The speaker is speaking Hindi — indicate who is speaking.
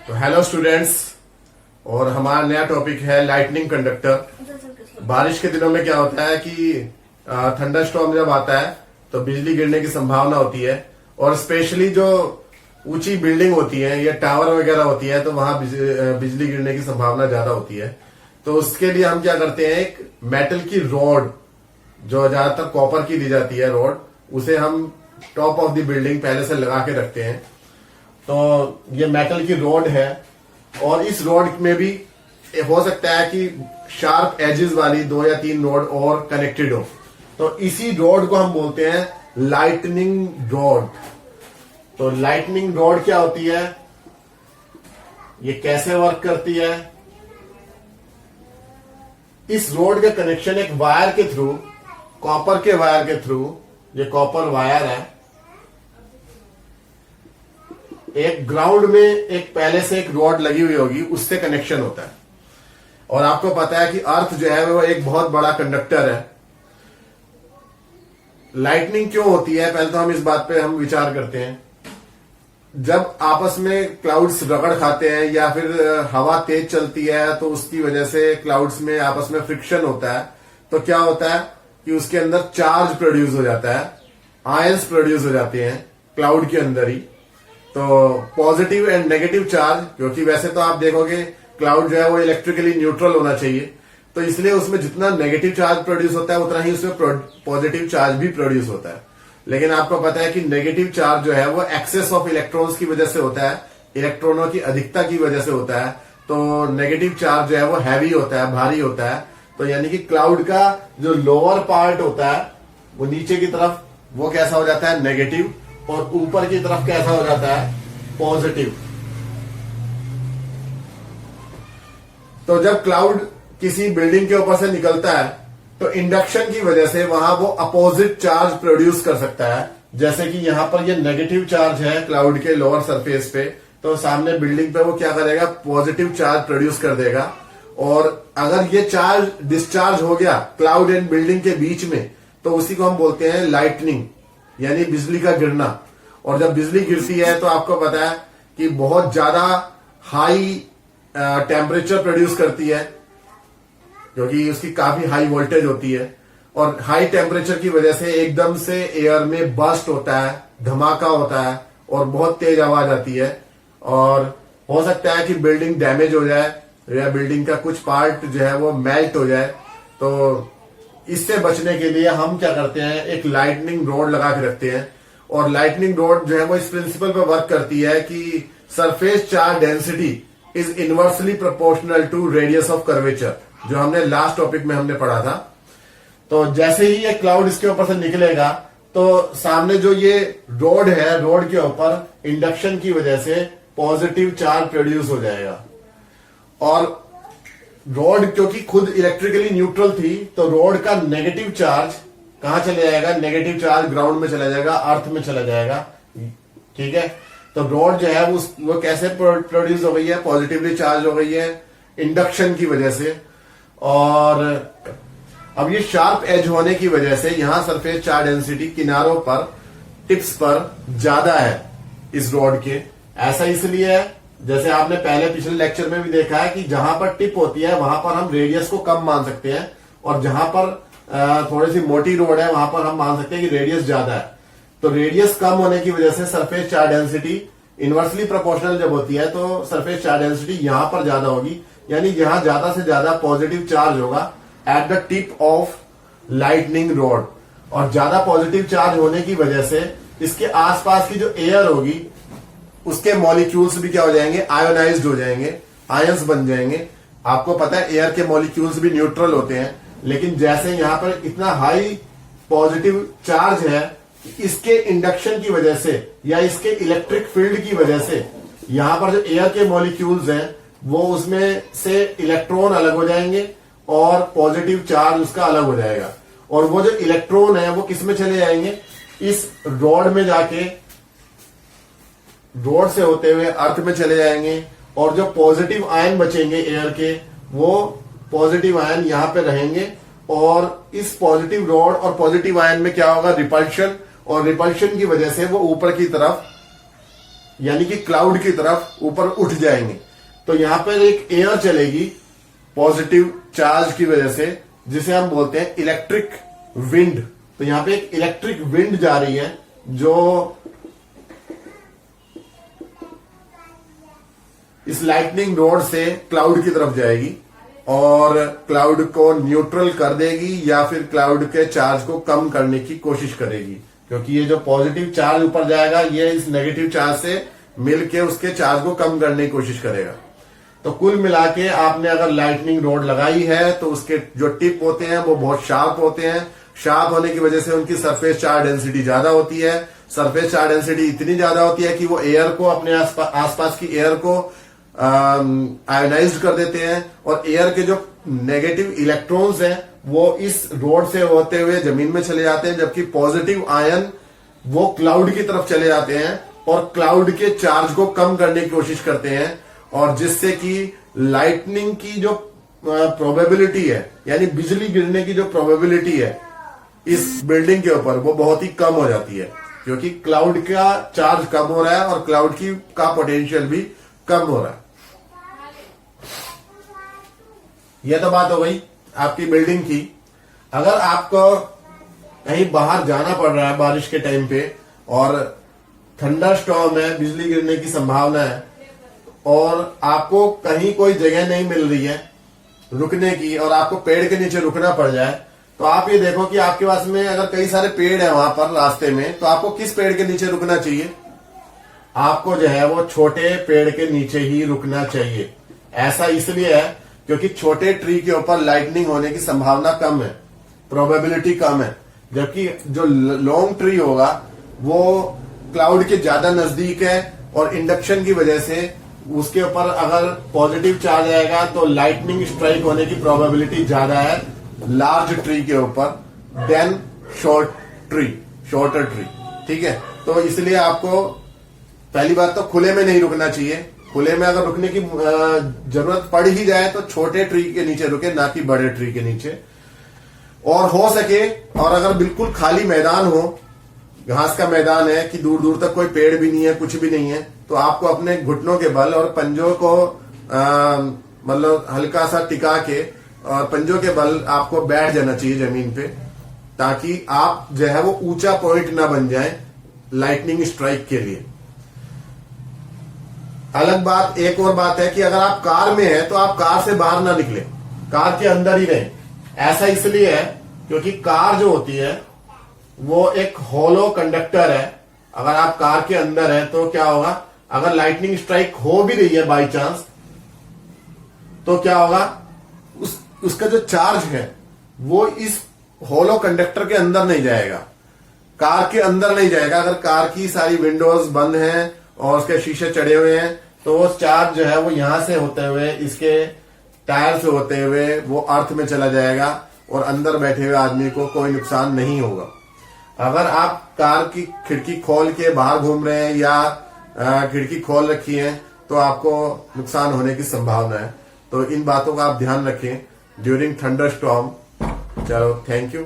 Speaker 1: तो हेलो स्टूडेंट्स, और हमारा नया टॉपिक है लाइटनिंग कंडक्टर। बारिश के दिनों में क्या होता है कि थंडरस्टॉर्म जब आता है तो बिजली गिरने की संभावना होती है, और स्पेशली जो ऊंची बिल्डिंग होती है या टावर वगैरह होती है तो वहां बिजली गिरने की संभावना ज्यादा होती है। तो उसके लिए हम क्या करते हैं, एक मेटल की रॉड जो ज्यादातर कॉपर की दी जाती है रॉड, उसे हम टॉप ऑफ द बिल्डिंग पहले से लगा के रखते हैं। तो ये मेटल की रॉड है, और इस रॉड में भी हो सकता है कि शार्प एजेस वाली 2 या 3 रॉड और कनेक्टेड हो। तो इसी रॉड को हम बोलते हैं लाइटनिंग रॉड। तो लाइटनिंग रॉड क्या होती है, ये कैसे वर्क करती है? इस रॉड का कनेक्शन एक वायर के थ्रू, कॉपर के वायर के थ्रू, ये कॉपर वायर है, एक ग्राउंड में एक पहले से एक रॉड लगी हुई होगी, उससे कनेक्शन होता है। और आपको पता है कि अर्थ जो है वो एक बहुत बड़ा कंडक्टर है। लाइटनिंग क्यों होती है, पहले तो हम इस बात पे हम विचार करते हैं। जब आपस में क्लाउड्स रगड़ खाते हैं या फिर हवा तेज चलती है तो उसकी वजह से क्लाउड्स में आपस में फ्रिक्शन होता है, तो क्या होता है कि उसके अंदर चार्ज प्रोड्यूस हो जाता है, आयंस प्रोड्यूस हो जाते हैं क्लाउड के अंदर ही। तो पॉजिटिव एंड नेगेटिव चार्ज, क्योंकि वैसे तो आप देखोगे क्लाउड जो है वो इलेक्ट्रिकली न्यूट्रल होना चाहिए, तो इसलिए उसमें जितना नेगेटिव चार्ज प्रोड्यूस होता है उतना ही उसमें पॉजिटिव चार्ज भी प्रोड्यूस होता है। लेकिन आपको पता है कि नेगेटिव चार्ज जो है वो एक्सेस ऑफ इलेक्ट्रॉन्स की वजह से होता है, इलेक्ट्रॉनों की अधिकता की वजह से होता है। तो नेगेटिव चार्ज जो है वो हैवी होता है, भारी होता है। तो यानी कि क्लाउड का जो लोअर पार्ट होता है वो नीचे की तरफ वो कैसा हो जाता है, नेगेटिव, और ऊपर की तरफ कैसा हो जाता है, पॉजिटिव। तो जब क्लाउड किसी बिल्डिंग के ऊपर से निकलता है तो इंडक्शन की वजह से वहां वो अपोजिट चार्ज प्रोड्यूस कर सकता है। जैसे कि यहां पर ये नेगेटिव चार्ज है क्लाउड के लोअर सरफेस पे, तो सामने बिल्डिंग पे वो क्या करेगा, पॉजिटिव चार्ज प्रोड्यूस कर देगा। और अगर ये चार्ज डिस्चार्ज हो गया क्लाउड एंड बिल्डिंग के बीच में, तो उसी को हम बोलते हैं लाइटनिंग, यानी बिजली का गिरना। और जब बिजली गिरती है तो आपको पता है कि बहुत ज्यादा हाई टेम्परेचर प्रोड्यूस करती है, क्योंकि उसकी काफी हाई वोल्टेज होती है। और हाई टेम्परेचर की वजह से एकदम से एयर में बस्ट होता है, धमाका होता है, और बहुत तेज आवाज आती है। और हो सकता है कि बिल्डिंग डैमेज हो जाए या बिल्डिंग का कुछ पार्ट जो है वो मेल्ट हो जाए। तो इससे बचने के लिए हम क्या करते हैं, एक लाइटनिंग रॉड लगा के रखते हैं। और लाइटनिंग रॉड जो है वो इस प्रिंसिपल पर वर्क करती है कि surface charge density is inversely proportional to radius of curvature, जो हमने लास्ट टॉपिक में हमने पढ़ा था। तो जैसे ही ये क्लाउड इसके ऊपर से निकलेगा तो सामने जो ये रॉड है, रॉड के ऊपर इंडक्शन की वजह से पॉजिटिव चार्ज प्रोड्यूस हो जाएगा। और रॉड क्योंकि खुद इलेक्ट्रिकली न्यूट्रल थी, तो रॉड का नेगेटिव चार्ज कहां चले जाएगा, नेगेटिव चार्ज ग्राउंड में चला जाएगा, अर्थ में चला जाएगा। ठीक है, तो रॉड जो है वो कैसे प्रोड्यूस हो गई है, पॉजिटिवली चार्ज हो गई है इंडक्शन की वजह से। और अब ये शार्प एज होने की वजह से यहां सरफेस चार्ज डेंसिटी किनारों पर, टिप्स पर ज्यादा है इस रॉड के। ऐसा इसलिए है, जैसे आपने पहले पिछले लेक्चर में भी देखा है कि जहां पर टिप होती है वहां पर हम रेडियस को कम मान सकते हैं, और जहां पर थोड़ी सी मोटी रोड है वहां पर हम मान सकते हैं कि रेडियस ज्यादा है। तो रेडियस कम होने की वजह से surface charge density inversely proportional जब होती है तो सरफेस चार्ज डेंसिटी यहां पर ज्यादा होगी, यानी यहां ज्यादा से ज्यादा पॉजिटिव चार्ज होगा at the tip of lightning rod. और ज्यादा पॉजिटिव चार्ज होने की वजह से इसके आसपास की जो एयर होगी उसके मॉलिक्यूल्स भी क्या हो जाएंगे, आयोनाइज्ड हो जाएंगे, आयंस बन जाएंगे। आपको पता है एयर के मॉलिक्यूल्स भी न्यूट्रल होते हैं, लेकिन जैसे यहां पर इतना हाई पॉजिटिव चार्ज है, इसके इंडक्शन की वजह से या इसके इलेक्ट्रिक फील्ड की वजह से यहां पर जो एयर के मॉलिक्यूल्स हैं वो उसमें से इलेक्ट्रॉन अलग हो जाएंगे और पॉजिटिव चार्ज उसका अलग हो जाएगा। और वो जो इलेक्ट्रॉन है वो किस में चले जाएंगे, इस रॉड में जाके, रॉड से होते हुए अर्थ में चले जाएंगे। और जो पॉजिटिव आयन बचेंगे एयर के, वो पॉजिटिव आयन यहां पे रहेंगे। और इस पॉजिटिव रॉड और पॉजिटिव आयन में क्या होगा, रिपल्शन, और रिपल्शन की वजह से वो ऊपर की तरफ यानी कि क्लाउड की तरफ ऊपर उठ जाएंगे। तो यहां पर एक एयर चलेगी पॉजिटिव चार्ज की वजह से, जिसे हम बोलते हैं इलेक्ट्रिक विंड। तो यहां पे एक इलेक्ट्रिक विंड जा रही है जो इस लाइटनिंग रोड से क्लाउड की तरफ जाएगी और क्लाउड को न्यूट्रल कर देगी या फिर क्लाउड के चार्ज को कम करने की कोशिश करेगी, क्योंकि ये जो पॉजिटिव चार्ज ऊपर जाएगा ये इस नेगेटिव चार्ज से मिलके उसके चार्ज को कम करने की कोशिश करेगा। तो कुल मिला के आपने अगर लाइटनिंग रोड लगाई है तो उसके जो टिप होते हैं वो बहुत शार्प होते हैं। शार्प होने की वजह से उनकी सरफेस चार्ज डेंसिटी ज्यादा होती है। सरफेस चार्ज डेंसिटी इतनी ज्यादा होती है कि वो एयर को, अपने आसपास की एयर को आयोनाइज्ड कर देते हैं और एयर के जो नेगेटिव इलेक्ट्रॉन्स हैं वो इस रोड से होते हुए जमीन में चले जाते हैं, जबकि पॉजिटिव आयन वो क्लाउड की तरफ चले जाते हैं और क्लाउड के चार्ज को कम करने की कोशिश करते हैं, और जिससे कि लाइटनिंग की जो प्रोबेबिलिटी है, यानी बिजली गिरने की जो प्रोबेबिलिटी है इस बिल्डिंग के ऊपर, वो बहुत ही कम हो जाती है, क्योंकि क्लाउड का चार्ज कम हो रहा है और क्लाउड का पोटेंशियल भी कम हो रहा है। यह तो बात हो गई आपकी बिल्डिंग की। अगर आपको कहीं बाहर जाना पड़ रहा है बारिश के टाइम पे और थंडर स्टॉर्म है, बिजली गिरने की संभावना है और आपको कहीं कोई जगह नहीं मिल रही है रुकने की और आपको पेड़ के नीचे रुकना पड़ जाए, तो आप ये देखो कि आपके पास में अगर कई सारे पेड़ है वहां पर रास्ते में, तो आपको किस पेड़ के नीचे रुकना चाहिए? आपको जो है वो छोटे पेड़ के नीचे ही रुकना चाहिए। ऐसा इसलिए है क्योंकि छोटे ट्री के ऊपर लाइटनिंग होने की संभावना कम है, प्रोबेबिलिटी कम है, जबकि जो लॉन्ग ट्री होगा वो क्लाउड के ज्यादा नजदीक है और इंडक्शन की वजह से उसके ऊपर अगर पॉजिटिव चार्ज आएगा तो लाइटनिंग स्ट्राइक होने की प्रोबेबिलिटी ज्यादा है लार्ज ट्री के ऊपर देन शॉर्टर ट्री। ठीक है, तो इसलिए आपको पहली बात तो खुले में नहीं रुकना चाहिए। खुले में अगर रुकने की जरूरत पड़ ही जाए तो छोटे ट्री के नीचे रुके, ना कि बड़े ट्री के नीचे। और हो सके और अगर बिल्कुल खाली मैदान हो, घास का मैदान है कि दूर दूर तक कोई पेड़ भी नहीं है, कुछ भी नहीं है, तो आपको अपने घुटनों के बल और पंजों को मतलब हल्का सा टिका के और पंजों के बल आपको बैठ जाना चाहिए जमीन पे, ताकि आप जो है वो ऊंचा पॉइंट ना बन जाए लाइटनिंग स्ट्राइक के लिए। अलग बात, एक और बात है कि अगर आप कार में हैं तो आप कार से बाहर ना निकले, कार के अंदर ही रहें। ऐसा इसलिए है क्योंकि कार जो होती है वो एक होलो कंडक्टर है। अगर आप कार के अंदर है तो क्या होगा, अगर लाइटनिंग स्ट्राइक हो भी रही है बाई चांस, तो क्या होगा, उसका जो चार्ज है वो इस होलो कंडक्टर के अंदर नहीं जाएगा, कार के अंदर नहीं जाएगा। अगर कार की सारी विंडोज बंद हैं और उसके शीशे चढ़े हुए हैं तो वो चार्ज जो है वो यहां से होते हुए, इसके टायर से होते हुए वो अर्थ में चला जाएगा और अंदर बैठे हुए आदमी को कोई नुकसान नहीं होगा। अगर आप कार की खिड़की खोल के बाहर घूम रहे हैं या खिड़की खोल रखी है तो आपको नुकसान होने की संभावना है। तो इन बातों का आप ध्यान रखें ड्यूरिंग थंडर स्टॉर्म। चलो, थैंक यू।